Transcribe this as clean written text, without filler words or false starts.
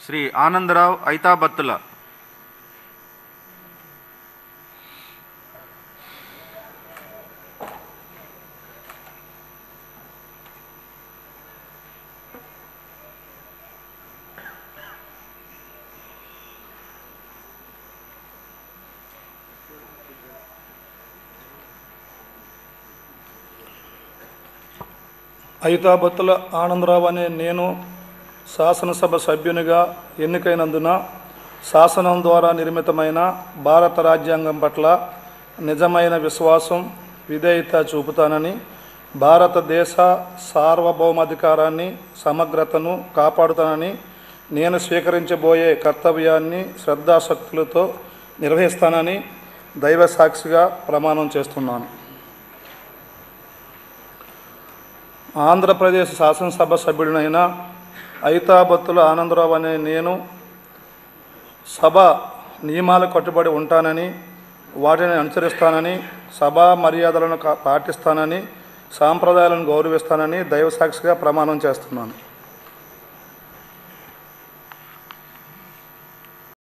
శ్రీ ఆనందరావు ఐతాబత్తుల. ఐతాబత్తుల ఆనందరావు అనే నేను శాసనసభ సభ్యునిగా ఎన్నికైనందున శాసనం ద్వారా నిర్మితమైన భారత రాజ్యాంగం పట్ల నిజమైన విశ్వాసం, విధేయత చూపుతానని, భారతదేశ సార్వభౌమాధికారాన్ని, సమగ్రతను కాపాడుతానని నేను స్వీకరించబోయే కర్తవ్యాన్ని శ్రద్ధాశక్తులతో నిర్వహిస్తానని దైవ సాక్షిగా ప్రమాణం చేస్తున్నాను. ఆంధ్రప్రదేశ్ శాసనసభ సభ్యుడినైన ఐతాబత్తుల ఆనందరావు అనే నేను సభ నియమాలకు కట్టుబడి ఉంటానని, వాటిని అనుసరిస్తానని, సభా మర్యాదలను పాటిస్తానని, సాంప్రదాయాలను గౌరవిస్తానని దైవసాక్షిగా ప్రమాణం చేస్తున్నాను.